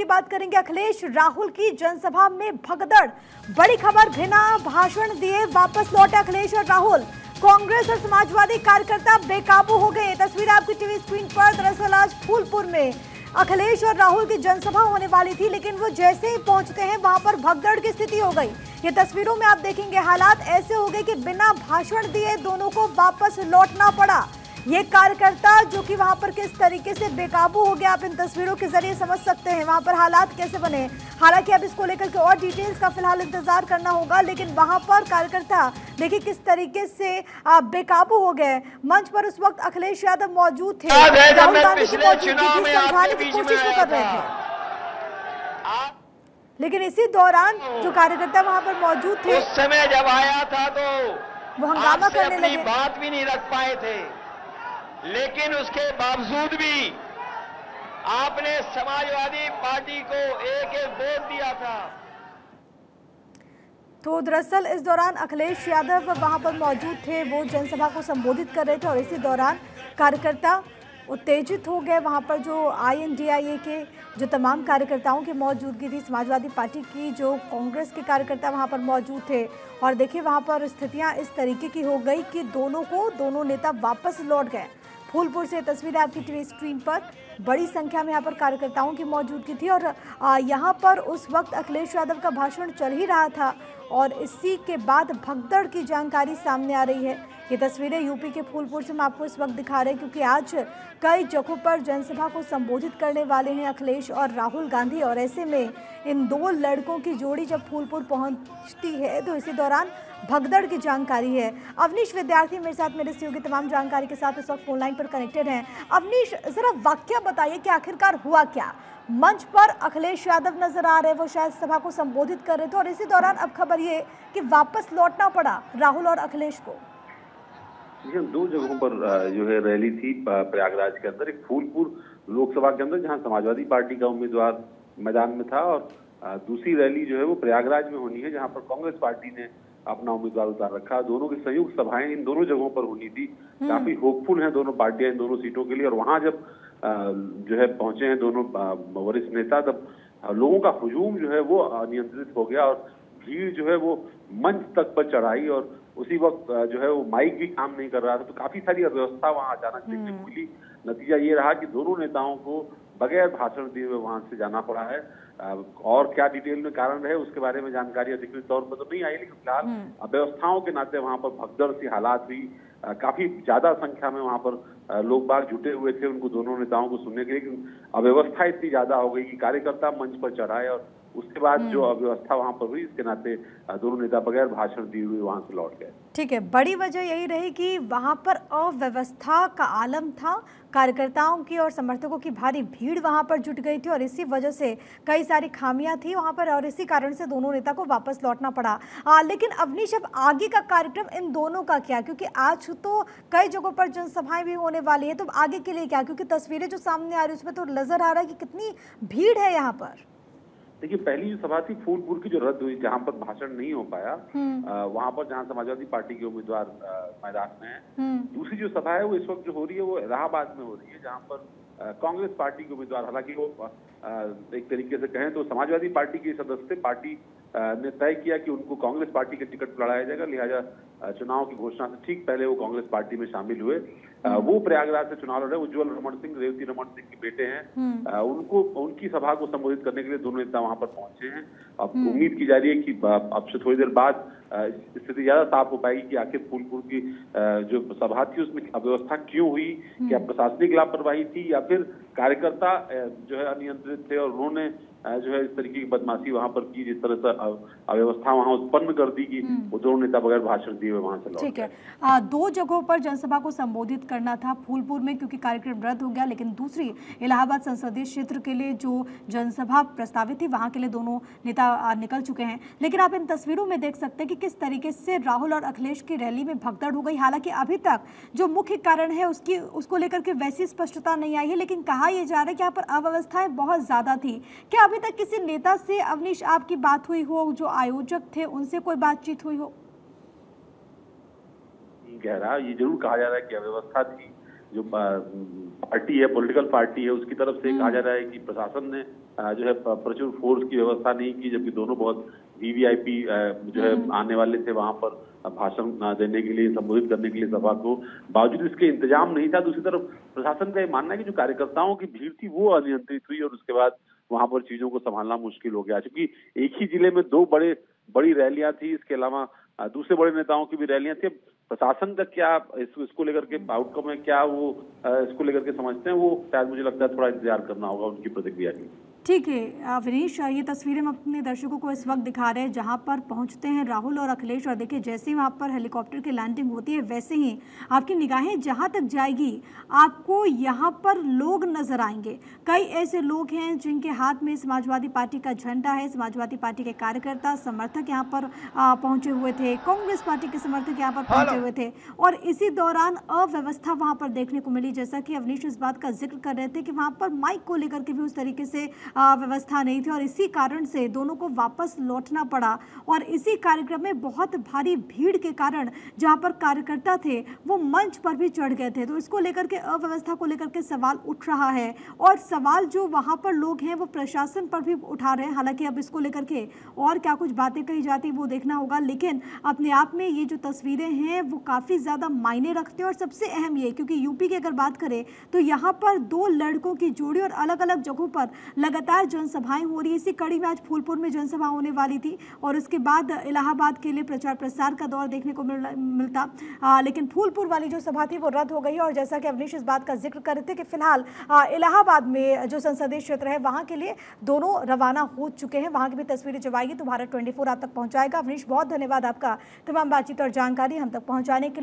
की बात करेंगे। अखिलेश राहुल की जनसभा में भगदड़, बड़ी खबर, बिना भाषण दिए वापस लौटे अखिलेश और राहुल। कांग्रेस और समाजवादी कार्यकर्ता बेकाबू हो गए। तस्वीर आपकी टीवी स्क्रीन पर। दरअसल आज फूलपुर में अखिलेश और राहुल की जनसभा होने वाली थी, लेकिन वो जैसे ही पहुंचते हैं वहां पर भगदड़ की स्थिति हो गई। ये तस्वीरों में आप देखेंगे, हालात ऐसे हो गए कि बिना भाषण दिए दोनों को वापस लौटना पड़ा। ये कार्यकर्ता जो कि वहां पर किस तरीके से बेकाबू हो गया, आप इन तस्वीरों के जरिए समझ सकते हैं वहां पर हालात कैसे बने। हालांकि अब इसको लेकर के और डिटेल्स का फिलहाल इंतजार करना होगा, लेकिन वहां पर कार्यकर्ता देखिए किस तरीके से बेकाबू हो गए। मंच पर उस वक्त अखिलेश यादव मौजूद थे, राहुल गांधी की मौजूदगी थी, समझाने की कोशिश वो कर रहे थे, लेकिन इसी दौरान जो कार्यकर्ता वहां पर मौजूद थे उस समय जब आया था तो वो हंगामा करने अपनी लगे। बात भी नहीं रख पाए थे, लेकिन उसके बावजूद भी आपने समाजवादी पार्टी को एक एक वोट दिया था। तो दरअसल इस दौरान अखिलेश यादव वहां पर मौजूद थे, वो जनसभा को संबोधित कर रहे थे और इसी दौरान कार्यकर्ता उत्तेजित हो गए। वहां पर जो INDIA के जो तमाम कार्यकर्ताओं की मौजूदगी थी, समाजवादी पार्टी की जो कांग्रेस के कार्यकर्ता वहां पर मौजूद थे, और देखिए वहां पर स्थितियां इस तरीके की हो गई कि दोनों नेता वापस लौट गए। फूलपुर से तस्वीरें आपकी टीवी स्क्रीन पर। बड़ी संख्या में यहाँ पर कार्यकर्ताओं की मौजूदगी थी और यहाँ पर उस वक्त अखिलेश यादव का भाषण चल ही रहा था और इसी के बाद भगदड़ की जानकारी सामने आ रही है। ये तस्वीरें यूपी के फूलपुर से हम आपको इस वक्त दिखा रहे हैं, क्योंकि आज कई जगहों पर जनसभा को संबोधित करने वाले हैं अखिलेश और राहुल गांधी, और ऐसे में इन दो लड़कों की जोड़ी जब फूलपुर पहुंचती है तो इसी दौरान भगदड़ की जानकारी है। अवनीश विद्यार्थी मेरे साथ मेरे सहयोगी तमाम जानकारी के साथ इस वक्त फोन लाइन पर कनेक्टेड हैं। अवनीश, जरा वाकया बताइए कि आखिरकार हुआ क्या। मंच पर अखिलेश यादव नजर आ रहे, वो शायद सभा को संबोधित कर रहे थे और इसी दौरान अब खबर ये कि वापस लौटना पड़ा राहुल और अखिलेश को। दो जगहों पर जो है रैली थी प्रयागराज के अंदर। एक फूलपुर लोकसभा के अंदर जहां समाजवादी पार्टी का उम्मीदवार मैदान में था, और दूसरी रैली जो है वो प्रयागराज में होनी है जहां पर कांग्रेस पार्टी ने अपना उम्मीदवार उतार रखा। दोनों की संयुक्त सभाएं इन दोनों जगहों पर होनी थी। काफी होपफुल हैं दोनों पार्टियां इन दोनों सीटों के लिए, और वहां जब जो है पहुंचे हैं दोनों वरिष्ठ नेता, तब लोगों का हुजूम जो है वो अनियंत्रित हो गया और भीड़ जो है वो मंच तक पर चढ़ाई, और उसी वक्त जो है वो माइक भी काम नहीं कर रहा था, तो काफी सारी अव्यवस्था वहां अचानक देखने को मिली। नतीजा ये रहा कि दोनों नेताओं को बगैर भाषण दिए हुए वहां से जाना पड़ा है। और क्या डिटेल में कारण रहे उसके बारे में जानकारी अधिकृत तौर पर तो नहीं आई, लेकिन फिलहाल अव्यवस्थाओं के नाते वहां पर भगदड़ सी हालात हुई। काफी ज्यादा संख्या में वहां पर लोग बाग जुटे हुए थे उनको दोनों नेताओं को सुनने के लिए, लेकिन अव्यवस्था इतनी ज्यादा हो गई कि कार्यकर्ता मंच पर चढ़ाए और उसके बाद जो अव्यवस्था वहां पर हुई, इसके नाते दोनों नेता बगैर भाषण दिए हुए वहां से लौट गए। ठीक है, बड़ी वजह यही रही कि वहां पर अव्यवस्था का आलम था, कार्यकर्ताओं की और समर्थकों की भारी भीड़ वहां पर जुट गई थी और इसी वजह से कई सारी खामियां थी वहां पर, और इसी कारण से दोनों नेता को वापस लौटना पड़ा। लेकिन अवनीश, अब आगे का कार्यक्रम इन दोनों का क्या, क्योंकि आज तो कई जगहों पर जनसभाएं भी होने वाली है, तो आगे के लिए क्या, क्योंकि तस्वीरें जो सामने आ रही है उसमें तो नजर आ रहा है कि कितनी भीड़ है यहाँ पर। देखिए, पहली जो सभा थी फूलपुर की जो रद्द हुई, जहां पर भाषण नहीं हो पाया, वहां पर जहां समाजवादी पार्टी के उम्मीदवार मैदान में है। दूसरी जो सभा है वो इस वक्त जो हो रही है वो इलाहाबाद में हो रही है, जहां पर कांग्रेस पार्टी के उम्मीदवार, हालांकि वो एक तरीके से कहें तो समाजवादी पार्टी के सदस्य, पार्टी ने तय किया कि उनको कांग्रेस पार्टी के टिकट लड़ाया जाएगा, लिहाजा चुनाव की घोषणा से ठीक पहले वो कांग्रेस पार्टी में शामिल हुए। वो प्रयागराज से चुनाव लड़े। उज्जवल रमण सिंह, रेवती रमण सिंह के बेटे हैं। उनको उनकी सभा को संबोधित करने के लिए दोनों नेता वहां पर पहुंचे हैं। अब उम्मीद की जा रही है कि अब से थोड़ी देर बाद स्थिति ज्यादा साफ हो पाएगी कि आखिर फूलपुर की जो सभा थी उसमें अव्यवस्था क्यों हुई, क्या प्रशासनिक लापरवाही थी या फिर कार्यकर्ता जो है अनियंत्रित थे और उन्होंने जो है इस तरीके की बदमाशी वहां पर की, जिस तरह से अव्यवस्था वहां उत्पन्न कर दी कि वो दोनों नेता बगैर भाषण दिए हुए वहां से लौट गए। ठीक है, दो जगहों पर जनसभा को संबोधित करना था, फूलपुर में क्योंकि कार्यक्रम रद्द हो गया, लेकिन दूसरी इलाहाबाद संसदीय क्षेत्र के लिए जो जनसभा प्रस्तावित थी वहां के लिए दोनों नेता निकल चुके हैं। लेकिन आप इन तस्वीरों में देख सकते हैं कि किस तरीके से राहुल और अखिलेश की रैली में भगदड़ हो गई। हालांकि अभी तक जो मुख्य कारण है उसको लेकर के वैसी स्पष्टता नहीं आई है, लेकिन कहा यह जा रहा है कि यहाँ पर अव्यवस्थाएं बहुत ज्यादा थी। क्या अभी तक किसी नेता से अवनीश आपकी बात हुई हो, जो आयोजक थे उनसे कोई बातचीत हुई हो? कह रहा ये जरूर कहा जा रहा है कि अव्यवस्था थी। जो पार्टी है, पॉलिटिकल पार्टी है, उसकी तरफ से कहा जा रहा है कि प्रशासन ने जो है प्रचुर फोर्स की व्यवस्था नहीं की, जबकि दोनों बहुत वीवीआईपी जो है आने वाले थे वहां पर भाषण देने के लिए, संबोधित करने के लिए सभा को। बावजूद इसके इंतजाम नहीं था। दूसरी तरफ प्रशासन का ये मानना है कि जो कार्यकर्ताओं की भीड़ थी वो अनियंत्रित हुई और उसके बाद वहां पर चीजों को संभालना मुश्किल हो गया, क्योंकि एक ही जिले में दो बड़ी रैलियां थी। इसके अलावा दूसरे बड़े नेताओं की भी रैलियां थी। प्रशासन का क्या इसको लेकर के आउटकम है, क्या वो इसको लेकर के समझते हैं, वो शायद मुझे लगता है थोड़ा इंतजार करना होगा उनकी प्रतिक्रिया की। ठीक है विनीश, ये तस्वीरें हम अपने दर्शकों को इस वक्त दिखा रहे हैं जहां पर पहुंचते हैं राहुल और अखिलेश, और देखिए जैसे ही वहां पर हेलीकॉप्टर की लैंडिंग होती है वैसे ही आपकी निगाहें जहां तक जाएगी आपको यहां पर लोग नजर आएंगे। कई ऐसे लोग हैं जिनके हाथ में समाजवादी पार्टी का झंडा है। समाजवादी पार्टी के कार्यकर्ता समर्थक यहाँ पर पहुंचे हुए थे, कांग्रेस पार्टी के समर्थक यहाँ पर पहुंचे हुए थे, और इसी दौरान अव्यवस्था वहां पर देखने को मिली। जैसा कि अवनीश इस बात का जिक्र कर रहे थे कि वहां पर माइक को लेकर के भी उस तरीके से व्यवस्था नहीं थी और इसी कारण से दोनों को वापस लौटना पड़ा। और इसी कार्यक्रम में बहुत भारी भीड़ के कारण जहां पर कार्यकर्ता थे वो मंच पर भी चढ़ गए थे। तो इसको लेकर के अव्यवस्था को लेकर के सवाल उठ रहा है, और सवाल जो वहां पर लोग हैं वो प्रशासन पर भी उठा रहे हैं। हालांकि अब इसको लेकर के और क्या कुछ बातें कही जाती वो देखना होगा, लेकिन अपने आप में ये जो तस्वीरें हैं वो काफ़ी ज़्यादा मायने रखते हैं। और सबसे अहम ये, क्योंकि यूपी की अगर बात करें तो यहाँ पर दो लड़कों की जोड़ी और अलग अलग जगहों पर लगातार जनसभाएं हो रही है। इसी कड़ी में आज फूलपुर में जनसभा होने वाली थी और उसके बाद इलाहाबाद के लिए प्रचार प्रसार का दौर देखने को मिलता, लेकिन फूलपुर वाली जो सभा थी वो रद्द हो गई। और जैसा कि अवनीश इस बात का जिक्र कर रहे थे कि फिलहाल इलाहाबाद में जो संसदीय क्षेत्र है वहां के लिए दोनों रवाना हो चुके हैं। वहां की भी तस्वीरें जब आएगी तो भारत 24 आप तक पहुंचाएगा। अवनीश, बहुत धन्यवाद आपका तमाम बातचीत और जानकारी हम तक पहुंचाने के लिए।